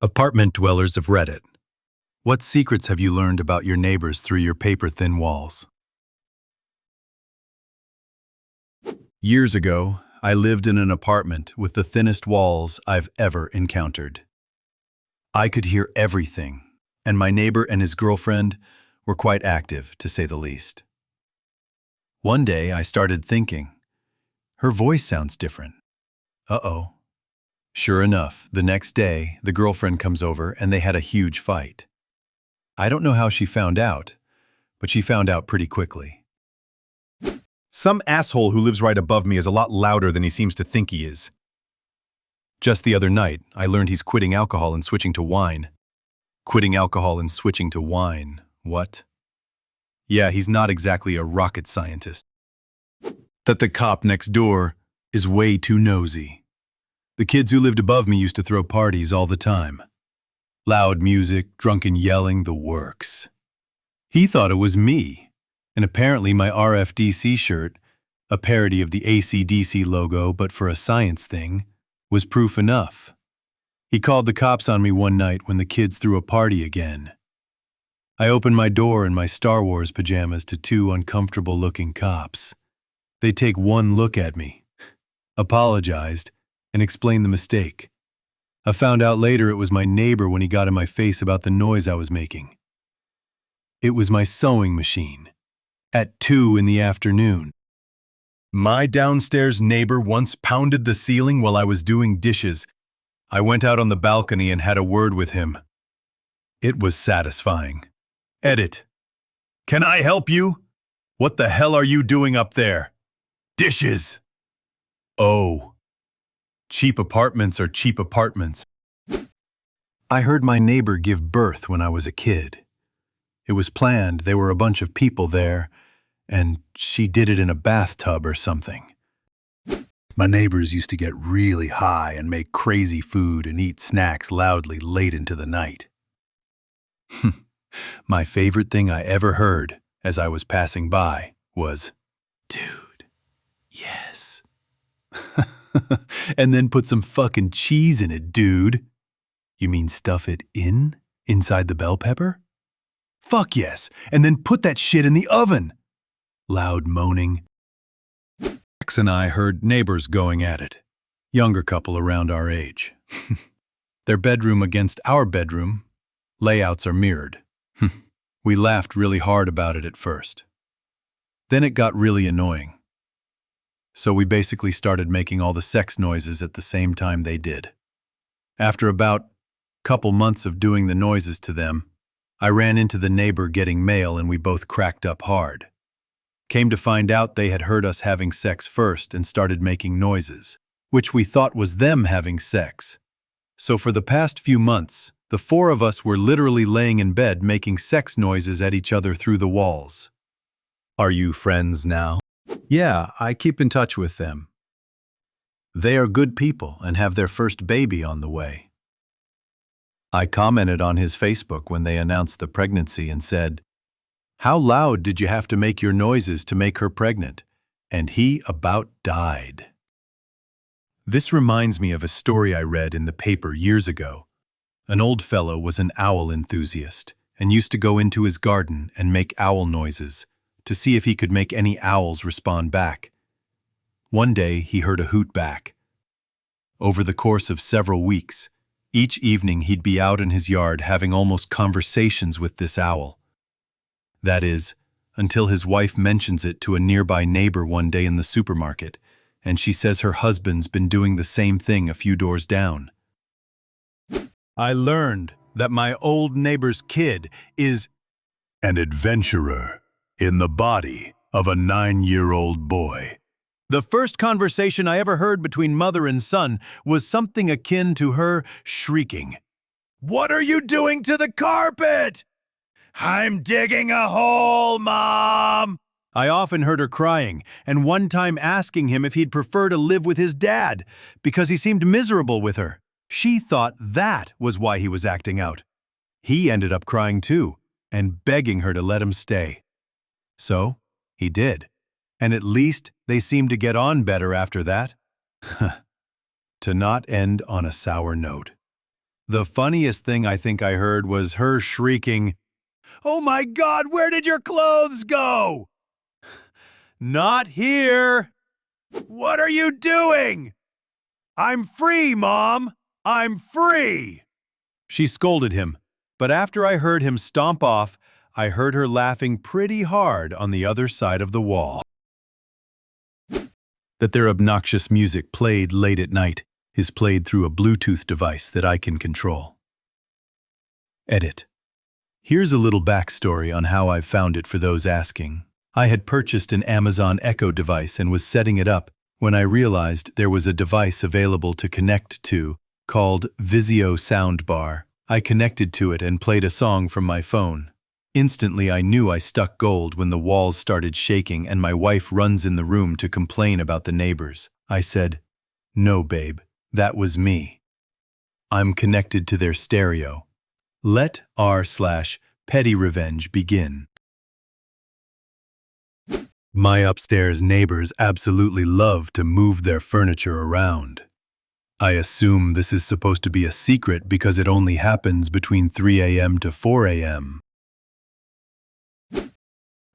Apartment dwellers of Reddit. What secrets have you learned about your neighbors through your paper-thin walls? Years ago, I lived in an apartment with the thinnest walls I've ever encountered. I could hear everything, and my neighbor and his girlfriend were quite active, to say the least. One day, I started thinking, her voice sounds different. Uh-oh. Sure enough, the next day, the girlfriend comes over and they had a huge fight. I don't know how she found out, but she found out pretty quickly. Some asshole who lives right above me is a lot louder than he seems to think he is. Just the other night, I learned he's quitting alcohol and switching to wine. Quitting alcohol and switching to wine. What? Yeah, he's not exactly a rocket scientist. That the cop next door is way too nosy. The kids who lived above me used to throw parties all the time. Loud music, drunken yelling, the works. He thought it was me, and apparently my RFDC shirt, a parody of the AC/DC logo but for a science thing, was proof enough. He called the cops on me one night when the kids threw a party again. I opened my door in my Star Wars pajamas to two uncomfortable-looking cops. They take one look at me, apologized, and explained the mistake. I found out later it was my neighbor when he got in my face about the noise I was making. It was my sewing machine. At 2 in the afternoon. My downstairs neighbor once pounded the ceiling while I was doing dishes. I went out on the balcony and had a word with him. It was satisfying. Edit. Can I help you? What the hell are you doing up there? Dishes. Oh. Cheap apartments are cheap apartments. I heard my neighbor give birth when I was a kid. It was planned, there were a bunch of people there, and she did it in a bathtub or something. My neighbors used to get really high and make crazy food and eat snacks loudly late into the night. My favorite thing I ever heard as I was passing by was, "Dude, yes." And then put some fucking cheese in it, dude. You mean stuff it inside the bell pepper? Fuck yes, and then put that shit in the oven. Loud moaning. Max and I heard neighbors going at it. Younger couple around our age. Their bedroom against our bedroom. Layouts are mirrored. We laughed really hard about it at first. Then it got really annoying. So we basically started making all the sex noises at the same time they did. After about couple months of doing the noises to them, I ran into the neighbor getting mail and we both cracked up hard. Came to find out they had heard us having sex first and started making noises, which we thought was them having sex. So for the past few months, the four of us were literally laying in bed making sex noises at each other through the walls. Are you friends now? Yeah, I keep in touch with them. They are good people and have their first baby on the way. I commented on his Facebook when they announced the pregnancy and said, "How loud did you have to make your noises to make her pregnant?" And he about died. This reminds me of a story I read in the paper years ago. An old fellow was an owl enthusiast and used to go into his garden and make owl noises to see if he could make any owls respond back. One day, he heard a hoot back. Over the course of several weeks, each evening he'd be out in his yard having almost conversations with this owl. That is, until his wife mentions it to a nearby neighbor one day in the supermarket, and she says her husband's been doing the same thing a few doors down. I learned that my old neighbor's kid is an adventurer in the body of a 9-year-old boy. The first conversation I ever heard between mother and son was something akin to her shrieking, "What are you doing to the carpet?" "I'm digging a hole, Mom!" I often heard her crying, and one time asking him if he'd prefer to live with his dad, because he seemed miserable with her. She thought that was why he was acting out. He ended up crying too, and begging her to let him stay. So, he did. And at least they seemed to get on better after that. To not end on a sour note. The funniest thing I think I heard was her shrieking, "Oh my God, where did your clothes go?" "Not here." "What are you doing?" "I'm free, Mom. I'm free." She scolded him, but after I heard him stomp off, I heard her laughing pretty hard on the other side of the wall. That their obnoxious music played late at night is played through a Bluetooth device that I can control. Edit. Here's a little backstory on how I found it for those asking. I had purchased an Amazon Echo device and was setting it up when I realized there was a device available to connect to called Vizio Soundbar. I connected to it and played a song from my phone. Instantly, I knew I struck gold when the walls started shaking and my wife runs in the room to complain about the neighbors. I said, "No, babe, that was me. I'm connected to their stereo. Let r/petty revenge begin." My upstairs neighbors absolutely love to move their furniture around. I assume this is supposed to be a secret because it only happens between 3 a.m. to 4 a.m.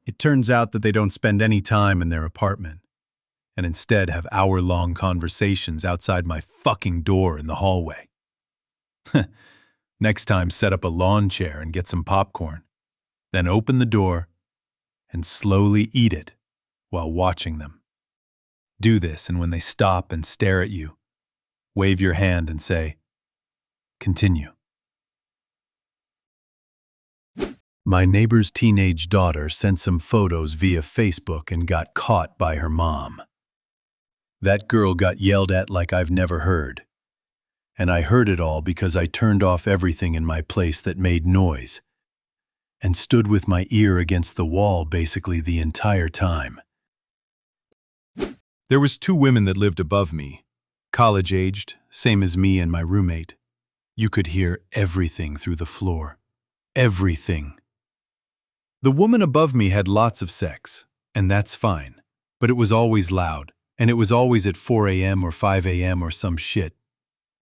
It turns out that they don't spend any time in their apartment, and instead have hour-long conversations outside my fucking door in the hallway. Next time, set up a lawn chair and get some popcorn, then open the door and slowly eat it while watching them. Do this, and when they stop and stare at you, wave your hand and say, "Continue." My neighbor's teenage daughter sent some photos via Facebook and got caught by her mom. That girl got yelled at like I've never heard. And I heard it all because I turned off everything in my place that made noise and stood with my ear against the wall basically the entire time. There was 2 women that lived above me, college-aged, same as me and my roommate. You could hear everything through the floor. Everything. The woman above me had lots of sex, and that's fine, but it was always loud, and it was always at 4 a.m. or 5 a.m. or some shit.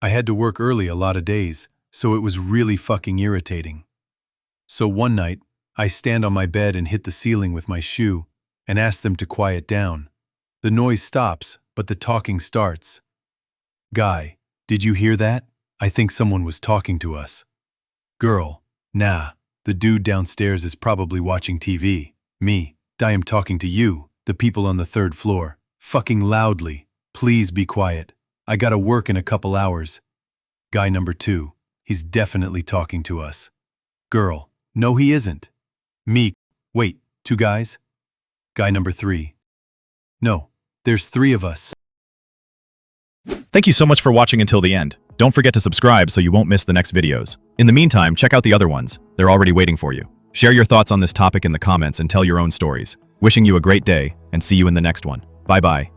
I had to work early a lot of days, so it was really fucking irritating. So one night, I stand on my bed and hit the ceiling with my shoe and ask them to quiet down. The noise stops, but the talking starts. "Guy, did you hear that? I think someone was talking to us." Girl, "Nah, the dude downstairs is probably watching TV." Me, "I am talking to you, the people on the 3rd floor, fucking loudly. Please be quiet. I gotta work in a couple hours." Guy number 2, "He's definitely talking to us." Girl, "No, he isn't." Me, "Wait, 2 guys?" Guy number 3, "No, there's 3 of us." Thank you so much for watching until the end. Don't forget to subscribe so you won't miss the next videos. In the meantime, check out the other ones. They're already waiting for you. Share your thoughts on this topic in the comments and tell your own stories. Wishing you a great day, and see you in the next one. Bye-bye.